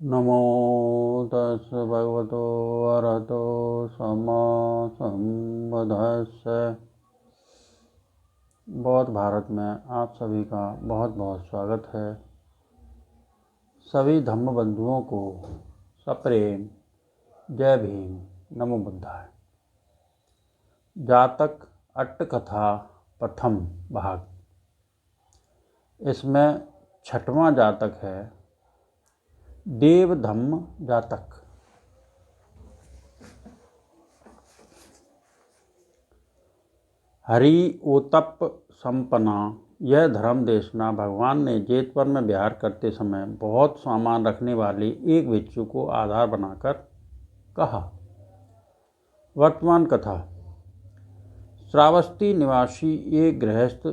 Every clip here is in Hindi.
नमो तस् भगवतो अरहतो सम्मा सम्बुद्दस्स। बौद्ध भारत में आप सभी का बहुत बहुत स्वागत है। सभी धम्म बंधुओं को सप्रेम जय भीम, नमो बुद्धाय। जातक अट्टकथा प्रथम भाग। इसमें 6वां जातक है देव धम्म जातक। हरि ओतप संपन्ना। यह धर्म देशना भगवान ने जेतपुर में विहार करते समय बहुत सामान रखने वाले एक भिक्षु को आधार बनाकर कहा। वर्तमान कथा। श्रावस्ती निवासी एक गृहस्थ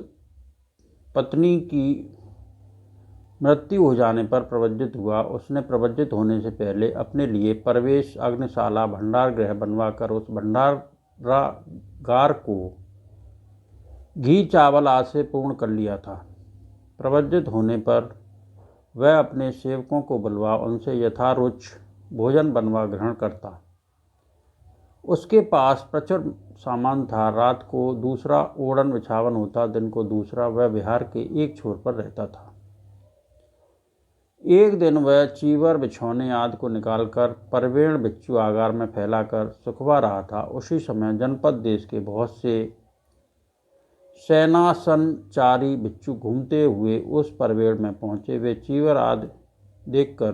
पत्नी की मृत्यु हो जाने पर प्रवज्जित हुआ। उसने प्रवज्जित होने से पहले अपने लिए प्रवेश अग्निशाला भंडार गृह बनवाकर उस भंडारागार को घी चावल आदि से पूर्ण कर लिया था। प्रवज्जित होने पर वह अपने सेवकों को बुलवा उनसे यथारुच भोजन बनवा ग्रहण करता। उसके पास प्रचुर सामान था। रात को दूसरा ओढ़न बिछावन होता, दिन को दूसरा। वह विहार के एक छोर पर रहता था। एक दिन वह चीवर बिछौने आदि को निकालकर परवेण भिक्षु आगार में फैलाकर सुखवा रहा था। उसी समय जनपद देश के बहुत से सेनासनचारी भिक्षु घूमते हुए उस परवेण में पहुँचे। वे चीवर आदि देखकर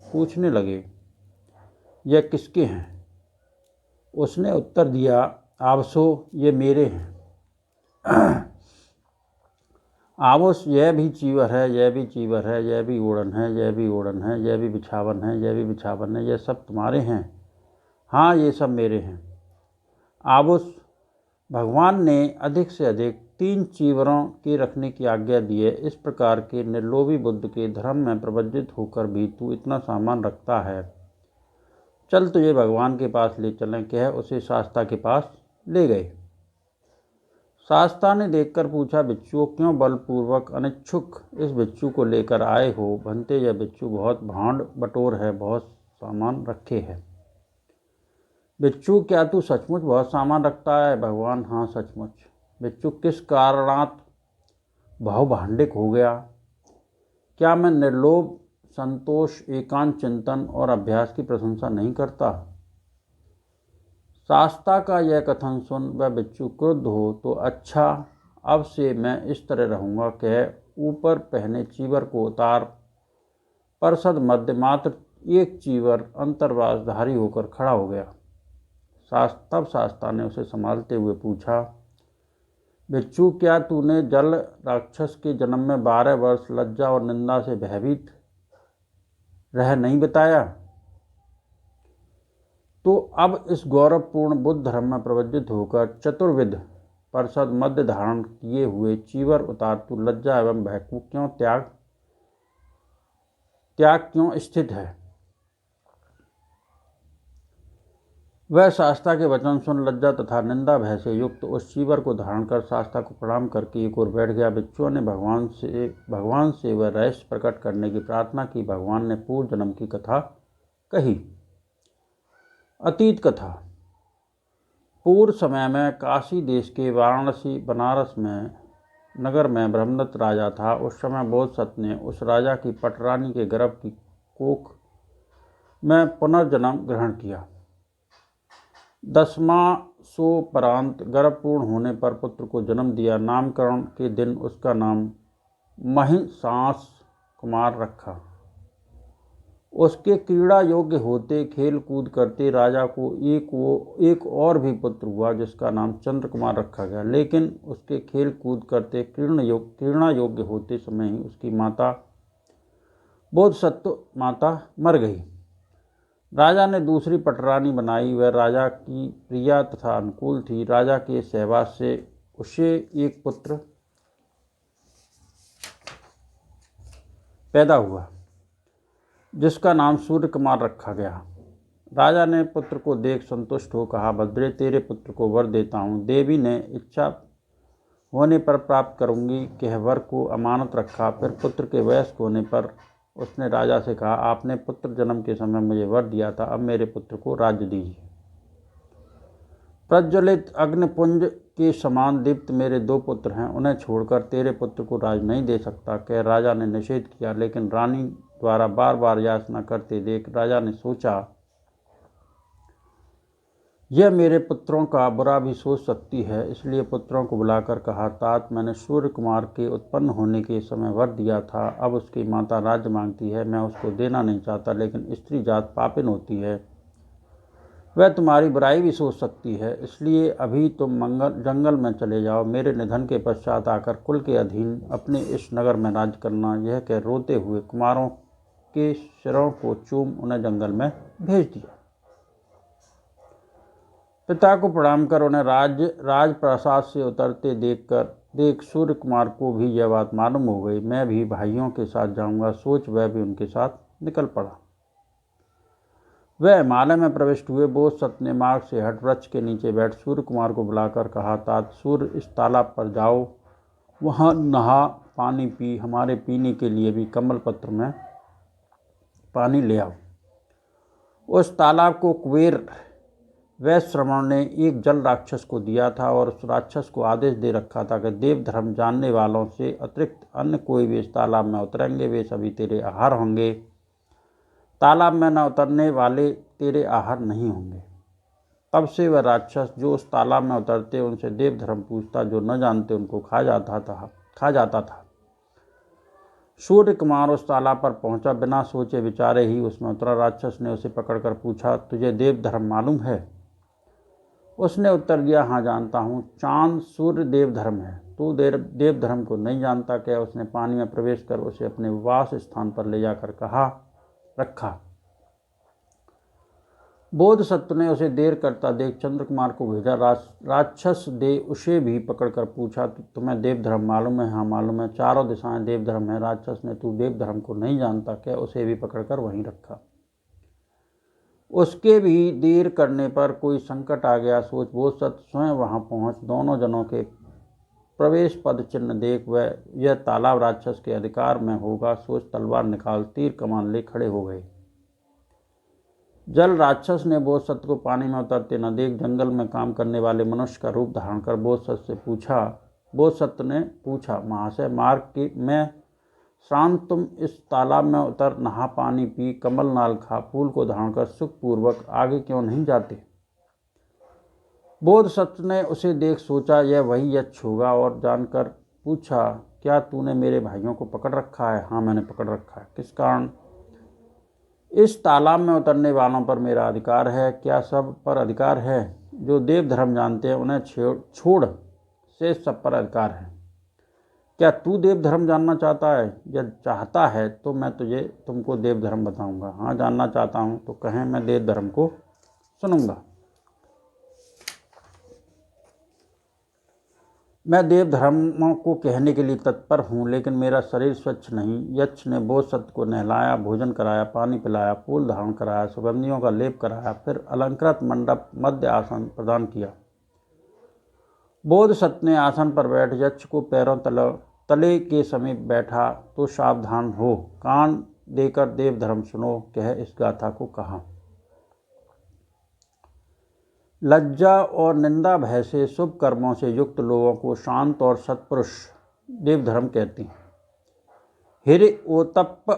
पूछने लगे, यह किसके हैं? उसने उत्तर दिया, आवसो ये मेरे हैं। आवुस, यह भी चीवर है, यह भी चीवर है, यह भी ओढ़न है, यह भी ओढ़न है, यह भी बिछावन है, यह भी बिछावन है। यह सब तुम्हारे हैं? हाँ, ये सब मेरे हैं। आवुस, भगवान ने अधिक से अधिक 3 चीवरों के रखने की आज्ञा दी है। इस प्रकार के निर्लोभी बुद्ध के धर्म में प्रवज्जित होकर भी तू इतना सामान रखता है। चल, तुझे भगवान के पास ले चलें। कह उसे शास्ता के पास ले गए। शास्ता ने देखकर पूछा, भिक्षुओं, क्यों बलपूर्वक अनिच्छुक इस भिक्षु को लेकर आए हो? भंते, यह भिक्षु बहुत भांड बटोर है, बहुत सामान रखे है। भिक्षु, क्या तू सचमुच बहुत सामान रखता है? भगवान, हाँ सचमुच। भिक्षु, किस कारणात बहुभांडिक हो गया? क्या मैं निर्लोभ, संतोष, एकांत चिंतन और अभ्यास की प्रशंसा नहीं करता? शास्ता का यह कथन सुन वह भिक्षु क्रुद्ध हो तो अच्छा, अब से मैं इस तरह रहूँगा। कह ऊपर पहने चीवर को उतार। परसद मध्य मात्र एक चीवर अंतर्वासधारी होकर खड़ा हो गया। तब शास्ता ने उसे संभालते हुए पूछा, भिक्षु, क्या तूने जल राक्षस के जन्म में 12 वर्ष लज्जा और निंदा से भयभीत रह नहीं बिताया? तो अब इस गौरवपूर्ण बुद्ध धर्म में प्रवज्जित होकर चतुर्विध परसद मध्य धारण किए हुए चीवर उतार तू लज्जा एवं भय को क्यों त्याग क्यों स्थित है? वह शास्ता के वचन सुन लज्जा तथा निंदा भय से युक्त उस चीवर को धारण कर शास्ता को प्रणाम करके एक ओर बैठ गया। भिक्षुओं ने भगवान से वह रहस्य प्रकट करने की प्रार्थना की। भगवान ने पूर्व जन्म की कथा कही। अतीत कथा। पूर्व समय में काशी देश के वाराणसी बनारस में नगर में ब्रह्मदत्त राजा था। उस समय बोधसत्व ने उस राजा की पटरानी के गर्भ की कोख में पुनर्जन्म ग्रहण किया। 10वां गर्भ पूर्ण होने पर पुत्र को जन्म दिया। नामकरण के दिन उसका नाम महिषास कुमार रखा। उसके क्रीड़ा योग्य होते खेल कूद करते राजा को एक और भी पुत्र हुआ जिसका नाम चंद्र कुमार रखा गया। लेकिन उसके खेल कूद करते क्रीड़ा योग्य होते समय ही उसकी माता बोधसत्व माता मर गई। राजा ने दूसरी पटरानी बनाई। वह राजा की प्रिया तथा अनुकूल थी। राजा के सहवास से उसे एक पुत्र पैदा हुआ जिसका नाम सूर्य कुमार रखा गया। राजा ने पुत्र को देख संतुष्ट हो कहा, भद्रे, तेरे पुत्र को वर देता हूँ। देवी ने इच्छा होने पर प्राप्त करूँगी। कह वर को अमानत रखा। फिर पुत्र के वयस्क होने पर उसने राजा से कहा, आपने पुत्र जन्म के समय मुझे वर दिया था, अब मेरे पुत्र को राज्य दीजिए। प्रज्वलित अग्निपुंज के समान दीप्त मेरे 2 पुत्र हैं, उन्हें छोड़कर तेरे पुत्र को राज नहीं दे सकता, कह राजा ने निषेध किया। लेकिन रानी द्वारा बार बार याचना करते देख राजा ने सोचा, यह मेरे पुत्रों का बुरा भी सोच सकती है, इसलिए पुत्रों को बुलाकर कहा, तात, मैंने सूर्य कुमार के उत्पन्न होने के समय वर दिया था, अब उसकी माता राज्य मांगती है, मैं उसको देना नहीं चाहता, लेकिन स्त्री जात पापिन होती है, वह तुम्हारी बुराई भी सोच सकती है, इसलिए अभी तुम जंगल में चले जाओ, मेरे निधन के पश्चात आकर कुल के अधीन अपने इस नगर में राज्य करना। यह कह रोते हुए कुमारों के सिरों को चूम उन्हें जंगल में भेज दिया। पिता को प्रणाम कर उन्हें राजप्रासाद से उतरते देख सूर्य कुमार को भी यह बात मालूम हो गई। मैं भी भाइयों के साथ जाऊंगा सोच वह भी उनके साथ निकल पड़ा। वह हिमालय में प्रविष्ट हुए। बोधसत्व ने मार्ग से हट वृक्ष के नीचे बैठ सूर्य कुमार को बुलाकर कहा, तात, सूर्य, इस तालाब पर जाओ, वहाँ नहा पानी पी, हमारे पीने के लिए भी कमल पत्र में पानी ले आओ। उस तालाब को कुबेर वैश्रवण ने एक जल राक्षस को दिया था और उस राक्षस को आदेश दे रखा था कि देव धर्म जानने वालों से अतिरिक्त अन्य कोई भी इस तालाब में उतरेंगे वे सभी तेरे आहार होंगे, तालाब में न उतरने वाले तेरे आहार नहीं होंगे। तब से वह राक्षस जो उस तालाब में उतरते उनसे देव धर्म पूछता, जो न जानते उनको खा जाता था। सूर्य कुमार उस तालाब पर पहुंचा, बिना सोचे विचारे ही उसमें उतरा। राक्षस ने उसे पकड़कर पूछा, तुझे देव धर्म मालूम है? उसने उत्तर दिया, हाँ जानता हूँ, चांद सूर्य देव धर्म है, तू देव धर्म को नहीं जानता क्या? उसने पानी में प्रवेश कर उसे अपने वास स्थान पर ले जाकर रखा। बोधसत्व ने उसे देर करता देख चंद्रकुमार को भेजा। राक्षस दे उसे भी पकड़कर पूछा, तुम्हें देव धर्म मालूम है? हाँ मालूम है, चारों दिशाएं देव धर्म है। राक्षस ने, तू देव धर्म को नहीं जानता क्या? उसे भी पकड़कर वहीं रखा। उसके भी देर करने पर कोई संकट आ गया सोच बोधसत्व स्वयं वहां पहुंच दोनों जनों के प्रवेश पद चिन्ह देख वह यह तालाब राक्षस के अधिकार में होगा सोच तलवार निकाल तीर कमान ले खड़े हो गए। जल राक्षस ने बोधसत्व को पानी में उतरते न देख जंगल में काम करने वाले मनुष्य का रूप धारण कर बोधसत्व ने पूछा, महाशय, मार्ग में शांत तुम इस तालाब में उतर, नहा पानी पी, कमल नाल खा, फूल को धारण कर सुखपूर्वक आगे क्यों नहीं जाते? बोधसत्व ने उसे देख सोचा यह वही यक्ष होगा और जानकर पूछा, क्या तूने मेरे भाइयों को पकड़ रखा है? हाँ मैंने पकड़ रखा है। किस कारण? इस तालाब में उतरने वालों पर मेरा अधिकार है। क्या सब पर अधिकार है? जो देव धर्म जानते हैं उन्हें छोड़ से सब पर अधिकार है। क्या तू देव धर्म जानना चाहता है? यदि चाहता है तो मैं तुमको देव धर्म बताऊंगा। हाँ जानना चाहता हूँ तो कहें, मैं देव धर्म को सुनूंगा। मैं देव धर्म को कहने के लिए तत्पर हूँ, लेकिन मेरा शरीर स्वच्छ नहीं। यक्ष ने बोधसत्व को नहलाया, भोजन कराया, पानी पिलाया, फूल धारण कराया, सुगंधियों का लेप कराया, फिर अलंकृत मंडप मध्य आसन प्रदान किया। बोधसत्व ने आसन पर बैठ यक्ष को पैरों तले के समीप बैठा तो सावधान हो, कान देकर देव धर्म सुनो, कह इस गाथा को कहा। लज्जा और निंदा भय से शुभ कर्मों से युक्त लोगों को शांत और सत्पुरुष देव धर्म कहते हैं। हिरि ओतप्प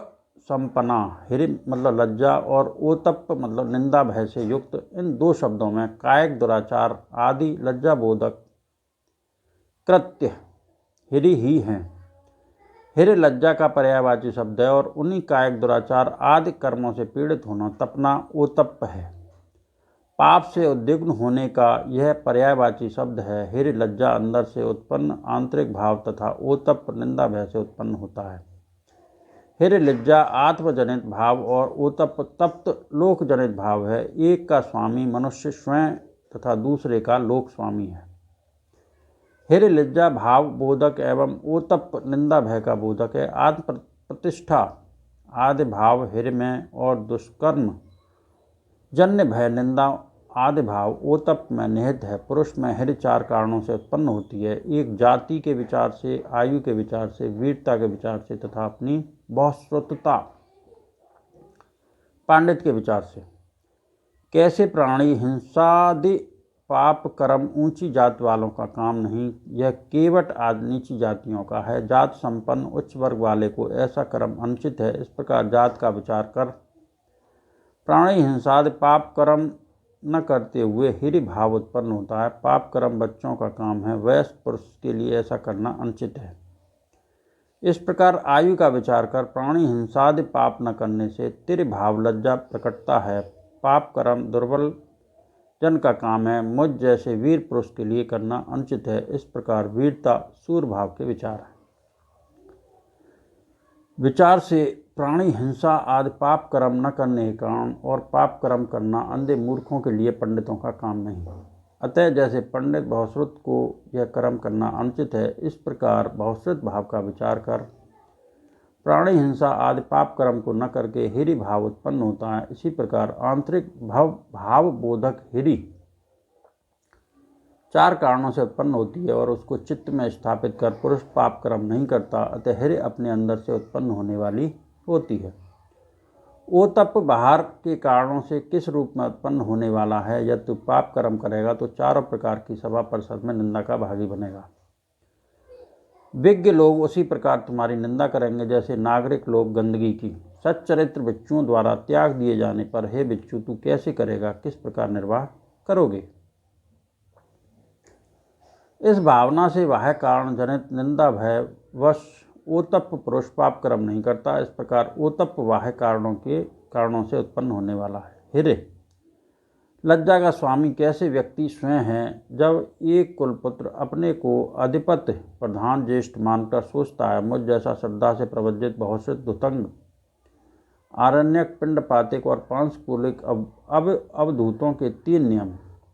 संपन्ना, हिरि मतलब लज्जा और ओतप्प मतलब निंदा भय से युक्त, इन दो शब्दों में कायिक दुराचार आदि लज्जा बोधक कृत्य हिरि ही हैं। हिरि लज्जा का पर्यायवाची शब्द है और उन्हीं कायिक दुराचार आदि कर्मों से पीड़ित होना तपना ओतप्प है। पाप से उद्विग्न होने का यह पर्यायवाची शब्द है। हिरि लज्जा अंदर से उत्पन्न आंतरिक भाव तथा ओतप्प निंदा भय से उत्पन्न होता है। हिरि लज्जा आत्मजनित भाव और ओतप्प तप्त लोकजनित भाव है। एक का स्वामी मनुष्य स्वयं तथा दूसरे का लोक स्वामी है। हिरि लज्जा भाव बोधक एवं ओतप्प निंदा भय का बोधक है। आत्म प्रतिष्ठा आदि भाव हिरि में और दुष्कर्म जन्य भय निंदा आदि भाव ओतप्प में निहित है। पुरुष में हिरि चार कारणों से उत्पन्न होती है। एक जाति के विचार से, आयु के विचार से, वीरता के विचार से तथा अपनी बहुश्रुतता पांडित के विचार से कैसे प्राणी हिंसादि पाप कर्म ऊंची जात वालों का काम नहीं, यह केवट आदि नीची जातियों का है। जात संपन्न उच्च वर्ग वाले को ऐसा कर्म अनुचित है। इस प्रकार जात का विचार कर प्राणी हिंसादि पाप कर्म न करते हुए हिरि भाव उत्पन्न होता है। पाप कर्म बच्चों का काम है, वयस्क पुरुष के लिए ऐसा करना अनुचित है। इस प्रकार आयु का विचार कर प्राणी हिंसादि पाप न करने से तिर्भाव लज्जा प्रकटता है। पाप कर्म दुर्बल जन का काम है, मुझ जैसे वीर पुरुष के लिए करना अनुचित है। इस प्रकार वीरता सूर भाव के विचार है। विचार से प्राणी हिंसा आदि पाप कर्म न करने के कारण और पाप कर्म करना अंधे मूर्खों के लिए पंडितों का काम नहीं। अतः जैसे पंडित बहुश्रुत को यह कर्म करना अनुचित है, इस प्रकार बहुश्रुत भाव का विचार कर प्राणी हिंसा आदि पाप कर्म को न करके हिरि भाव उत्पन्न होता है। इसी प्रकार आंतरिक भाव बोधक हिरि चार कारणों से उत्पन्न होती है और उसको चित्त में स्थापित कर पुरुष पाप कर्म नहीं करता, अतः हिरि अपने अंदर से उत्पन्न होने वाली होती है। ओतप बाहर के कारणों से किस रूप में उत्पन्न होने वाला है। यदि तू पाप कर्म करेगा तो चारों प्रकार की सभा परिषद में निंदा का भागी बनेगा। विज्ञ लोग उसी प्रकार तुम्हारी निंदा करेंगे जैसे नागरिक लोग गंदगी की। सच्चरित्र बिच्छुओं द्वारा त्याग दिए जाने पर हे बिच्छू तू कैसे करेगा, किस प्रकार निर्वाह करोगे। इस भावना से बाह्य कारण जनित निंदा भय वश ओतप पुरुष पाप कर्म नहीं करता। इस प्रकार ओतप बाह्य कारणों से उत्पन्न होने वाला है। हिरे लज्जा का स्वामी कैसे व्यक्ति स्वयं है। जब एक कुलपुत्र अपने को अधिपति प्रधान ज्येष्ठ मानकर सोचता है, मुझ जैसा श्रद्धा से प्रवज्जित बहुश्रुत दुतंग आरण्यक पिंडपातिक और पांशकुलिक अवधूतों के 3 नियम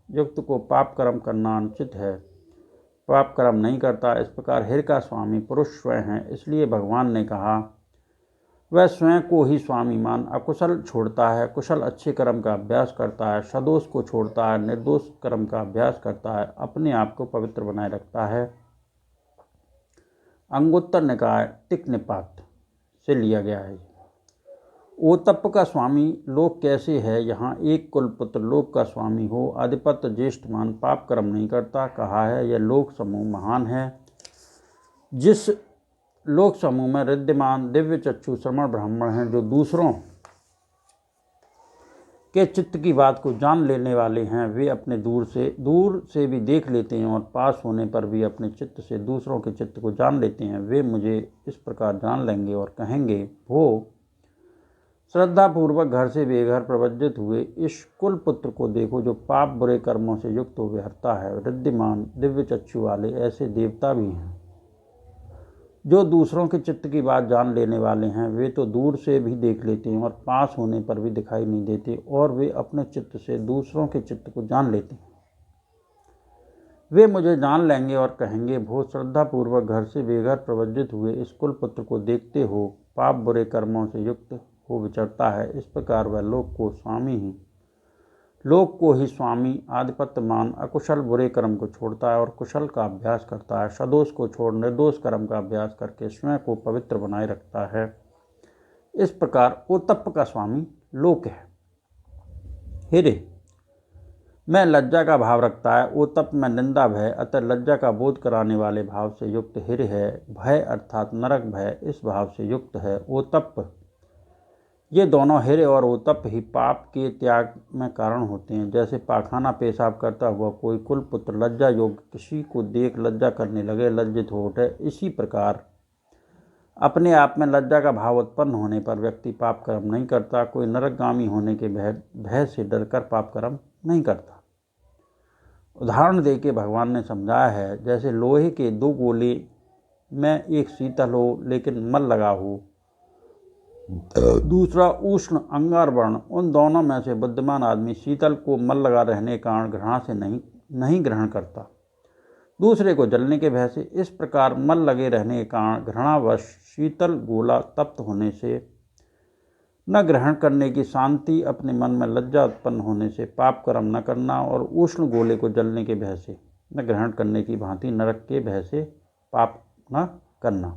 युक्त को पाप कर्म करना अनुचित है, पाप कर्म नहीं करता। इस प्रकार हिर का स्वामी पुरुष स्वयं है, इसलिए भगवान ने कहा वह स्वयं को ही स्वामी मान अकुशल छोड़ता है, कुशल अच्छे कर्म का अभ्यास करता है, सदोष को छोड़ता है, निर्दोष कर्म का अभ्यास करता है, अपने आप को पवित्र बनाए रखता है। अंगुत्तर निकाय टिक निपात से लिया गया है। ओतप का स्वामी लोक कैसे है। यहाँ एक कुलपुत्र लोक का स्वामी हो, अधिपत ज्येष्ठमान पाप कर्म नहीं करता कहा है। यह लोक समूह महान है। जिस लोक समूह में विद्यमान दिव्य चक्षु श्रमण ब्राह्मण हैं, जो दूसरों के चित्त की बात को जान लेने वाले हैं, वे अपने दूर से भी देख लेते हैं और पास होने पर भी अपने चित्त से दूसरों के चित्त को जान लेते हैं। वे मुझे इस प्रकार जान लेंगे और कहेंगे, वो श्रद्धापूर्वक घर से बेघर प्रवज्जित हुए इस कुलपुत्र को देखो, जो पाप बुरे कर्मों से युक्त हो विहरता है। विद्यमान दिव्य चक्षु वाले ऐसे देवता भी हैं जो दूसरों के चित्त की बात जान लेने वाले हैं। वे तो दूर से भी देख लेते हैं और पास होने पर भी दिखाई नहीं देते, और वे अपने चित्त से दूसरों के चित्त को जान लेते हैं। वे मुझे जान लेंगे और कहेंगे, भो श्रद्धापूर्वक घर से बेघर प्रवज्जित हुए इस कुलपुत्र को देखते हो, पाप बुरे कर्मों से युक्त हो विचरता है। इस प्रकार वह लोक को ही स्वामी आधिपत्य मान अकुशल बुरे कर्म को छोड़ता है और कुशल का अभ्यास करता है। सदोष को छोड़ निर्दोष कर्म का अभ्यास करके स्वयं को पवित्र बनाए रखता है। इस प्रकार ओतप का स्वामी लोक है। हिरे में लज्जा का भाव रखता है, ओतप में निंदा भय, अतः लज्जा का बोध कराने वाले भाव से युक्त हिर है। भय अर्थात नरक भय इस भाव से युक्त है। ओतप ये दोनों हिर और ओतप ही पाप के त्याग में कारण होते हैं। जैसे पाखाना पेशाब करता हुआ कोई कुलपुत्र लज्जा योग्य किसी को देख लज्जा करने लगे, लज्जित हो उठे, इसी प्रकार अपने आप में लज्जा का भाव उत्पन्न होने पर व्यक्ति पाप कर्म नहीं करता। कोई नरकगामी होने के भय से डरकर पाप कर्म नहीं करता। उदाहरण देके भगवान ने समझाया है, जैसे लोहे के 2 गोले में एक शीतल हो लेकिन मल लगा हो, दूसरा उष्ण अंगार वर्ण, उन दोनों में से बुद्धिमान आदमी शीतल को मल लगा रहने के कारण घृणा से नहीं ग्रहण करता, दूसरे को जलने के भय से। इस प्रकार मल लगे रहने के कारण घृणावश शीतल गोला तप्त होने से न ग्रहण करने की शांति, अपने मन में लज्जा उत्पन्न होने से पाप कर्म न करना, और उष्ण गोले को जलने के भय से न ग्रहण करने की भांति नरक के भय से पाप न करना।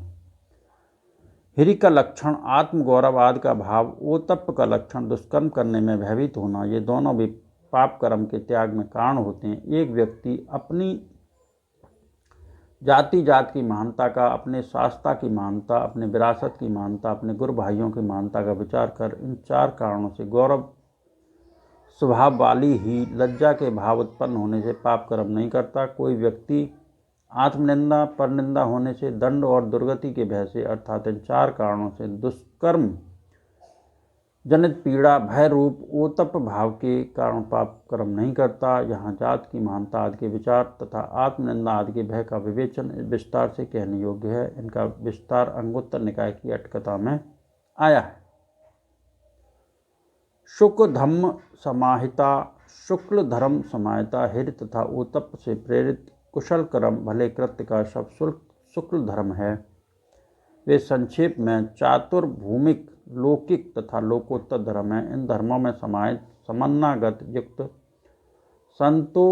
हिरि का लक्षण आत्मगौरव आदि का भाव, ओतप्प का लक्षण दुष्कर्म करने में भयभीत होना, ये दोनों भी पाप कर्म के त्याग में कारण होते हैं। एक व्यक्ति अपनी जाति जात की महानता का, अपने शास्त्रा की महानता, अपने विरासत की महानता, अपने गुरु भाइयों की महानता का विचार कर इन 4 कारणों से गौरव स्वभाव वाली ही लज्जा के भाव उत्पन्न होने से पाप कर्म नहीं करता। कोई व्यक्ति आत्मनिंदा, परनिंदा होने से, दंड और दुर्गति के भय से, अर्थात इन 4 कारणों से दुष्कर्म जनित पीड़ा, भय रूप ओतप्प भाव के कारण पाप कर्म नहीं करता। यहाँ जात की महानता आदि के विचार तथा आत्मनिंदा आदि के भय का विवेचन विस्तार से कहने योग्य है। इनका विस्तार अंगुत्तर निकाय की अटकथा में आया है। शुक्ल धम्म समाहिता, शुक्ल धर्म समाहिता हिर तथा ओतप्प से प्रेरित कुशल कर्म भले कृत्य का सब शुक्ल धर्म है। वे संक्षेप में चातुर्भूमिक, लौकिक तथा लोकोत्तर धर्म है। इन धर्मों में समाहित समन्नागत युक्त संतो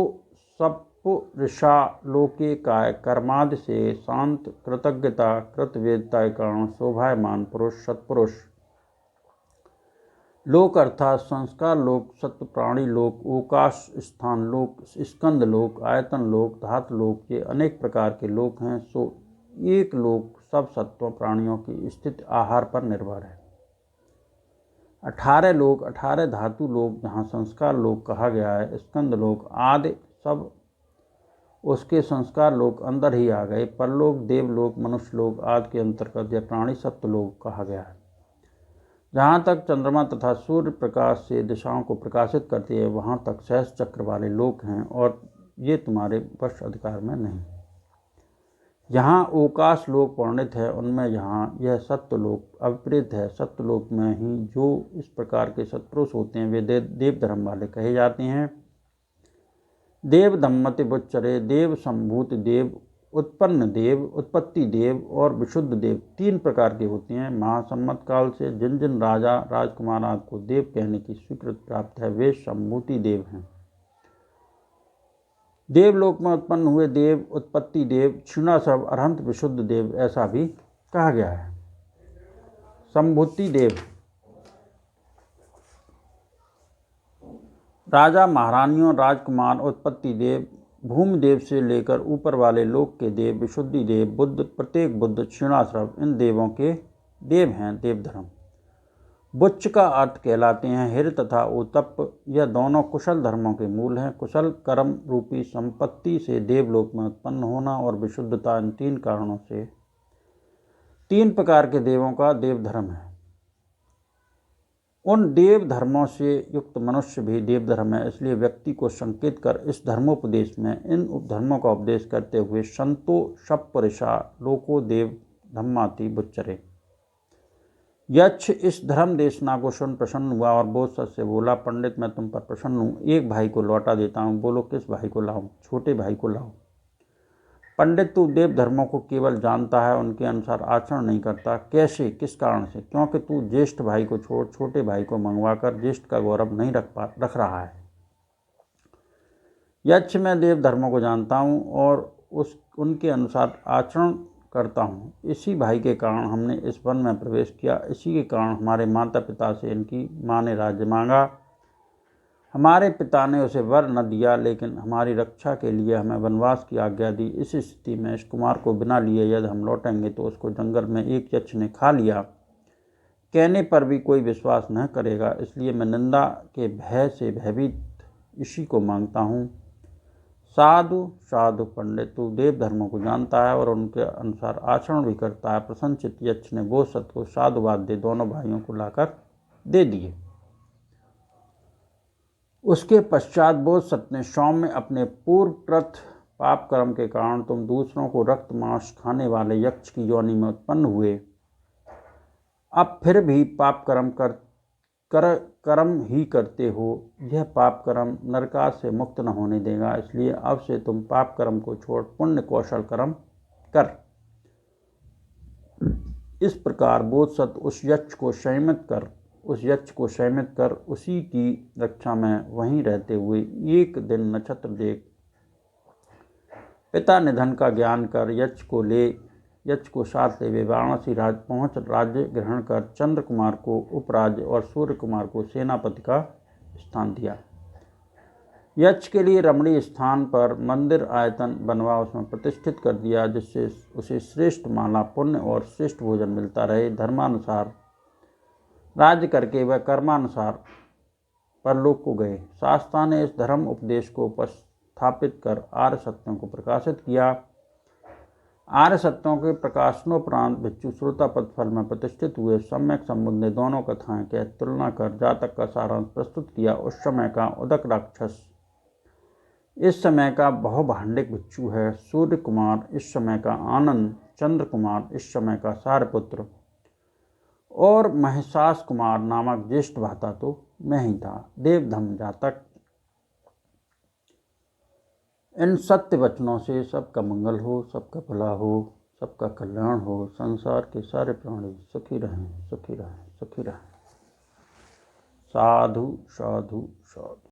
सपुरुषा लोके काय कर्मादि से शांत कृतज्ञता कृतवेदता के कारण शोभायमान पुरुष सत्पुरुष लोक अर्थात संस्कार लोक, सत्य प्राणी लोक, ओकाश स्थान लोक, स्कंद लोक, आयतन लोक, धातु लोक, ये अनेक प्रकार के लोक हैं। सो एक लोक सब सत्वों प्राणियों की स्थिति आहार पर निर्भर है। 18 लोक, 18 धातु लोक जहाँ संस्कार लोक कहा गया है, स्कंद लोक आदि सब उसके संस्कार लोक अंदर ही आ गए। परलोक, देवलोक, मनुष्य लोक आदि के अंतर्गत यह प्राणी सत्व लोक कहा गया है। जहाँ तक चंद्रमा तथा सूर्य प्रकाश से दिशाओं को प्रकाशित करती है, वहाँ तक सहस्र चक्र वाले लोक हैं और ये तुम्हारे वश अधिकार में नहीं। जहाँ ओकाश लोक वर्णित है, उनमें यहाँ यह सत्य लोक अविपरीत है। सत्य लोक में ही जो इस प्रकार के सत्पुरुष होते हैं, वे देव धर्म वाले कहे जाते हैं। देव धम्मति बुच्चरे, देव संभूत देव, उत्पन्न देव, उत्पत्ति देव और विशुद्ध देव 3 प्रकार के होते हैं। महासम्मत काल से जिन जिन राजा राजकुमार आदि को देव कहने की स्वीकृति प्राप्त है, वे संभूति देव हैं। देवलोक में उत्पन्न हुए देव, उत्पत्ति देव, क्षीणाश्रव, अरहंत, विशुद्ध देव ऐसा भी कहा गया है। संभूति देव राजा महारानियों, राजकुमार, उत्पत्ति देव, भूमिदेव से लेकर ऊपर वाले लोक के देव, विशुद्धि देव, बुद्ध, प्रत्येक बुद्ध, क्षीणाश्रव इन देवों के देव हैं। देवधर्म बुच्च का अर्थ कहलाते हैं हिर तथा ओतप्प, यह दोनों कुशल धर्मों के मूल हैं। कुशल कर्म रूपी संपत्ति से देवलोक में उत्पन्न होना और विशुद्धता, इन 3 कारणों से 3 प्रकार के देवों का देवधर्म है। उन देव धर्मों से युक्त मनुष्य भी देवधर्म है। इसलिए व्यक्ति को संकेत कर इस धर्मोपदेश में इन उपधर्मों का उपदेश करते हुए संतो सपुरुषा लोको देव धम्माति बुच्चरे। यक्ष इस धर्म देशना को सुन प्रसन्न हुआ और बोधसत से बोला, पंडित मैं तुम पर प्रसन्न हूँ। एक भाई को लौटा देता हूँ। बोलो किस भाई को लाऊं? छोटे भाई को लाओ। पंडित तू देव धर्मों को केवल जानता है, उनके अनुसार आचरण नहीं करता। कैसे, किस कारण से? क्योंकि तू ज्येष्ठ भाई को छोड़ छोटे भाई को मंगवाकर ज्येष्ठ का गौरव नहीं रख रहा है। यक्ष मैं देव धर्मों को जानता हूँ और उनके अनुसार आचरण करता हूँ। इसी भाई के कारण हमने इस वन में प्रवेश किया। इसी के कारण हमारे माता पिता से इनकी माँ ने राज्य मांगा। हमारे पिता ने उसे वर न दिया, लेकिन हमारी रक्षा के लिए हमें वनवास की आज्ञा दी। इस स्थिति में इस कुमार को बिना लिए यदि हम लौटेंगे तो उसको जंगल में एक यक्ष ने खा लिया, कहने पर भी कोई विश्वास न करेगा। इसलिए मैं निंदा के भय से भयभीत इसी को मांगता हूँ। साधु साधु पंडित, तू देव धर्मों को जानता है और उनके अनुसार आचरण भी करता है। प्रसन्नचित यक्ष ने बोधसत को साधुवाद दे दोनों भाइयों को लाकर दे दिए। उसके पश्चात बोधसत ने सौम्य अपने पूर्वकृत पाप कर्म के कारण तुम दूसरों को रक्त मांस खाने वाले यक्ष की योनि में उत्पन्न हुए, अब फिर भी पाप कर्म ही करते हो। यह पाप कर्म नरकाश से मुक्त न होने देगा। इसलिए अब से तुम पाप कर्म को छोड़ पुण्य कौशल कर्म कर। इस प्रकार बोधसत उस यक्ष को संयमित कर उसी की रक्षा में वहीं रहते हुए एक दिन नक्षत्र देख पिता निधन का ज्ञान कर यक्ष को ले यक्ष को साथ ले वे वाराणसी पहुँच राज्य ग्रहण कर चंद्र कुमार को उपराज्य और सूर्य कुमार को सेनापति का स्थान दिया। यक्ष के लिए रमणीय स्थान पर मंदिर आयतन बनवा उसमें प्रतिष्ठित कर दिया, जिससे उसे श्रेष्ठ माला पुण्य और श्रेष्ठ भोजन मिलता रहे। धर्मानुसार राज्य करके वह कर्मानुसार परलोक को गए। शास्त्रा ने इस धर्म उपदेश को उपस्थापित कर आर्य सत्यों को प्रकाशित किया। आर्य सत्यों के प्रकाशनोपरांत भिक्षु श्रोतापद फल में प्रतिष्ठित हुए। सम्यक संबुद्ध ने दोनों कथाएं कह तुलना कर जातक का सारांश प्रस्तुत किया। उस समय का उदक राक्षस इस समय का बहुभांडिक भिक्षु है। सूर्य कुमार इस समय का आनंद, चंद्र कुमार इस समय का सारपुत्र और महिषास कुमार नामक ज्येष्ठ भ्राता तो मैं ही था। देवधम जातक, इन सत्य वचनों से सबका मंगल हो, सबका भला हो, सबका कल्याण हो, संसार के सारे प्राणी सुखी रहें, सुखी रहें, सुखी रहें। साधु साधु साधु।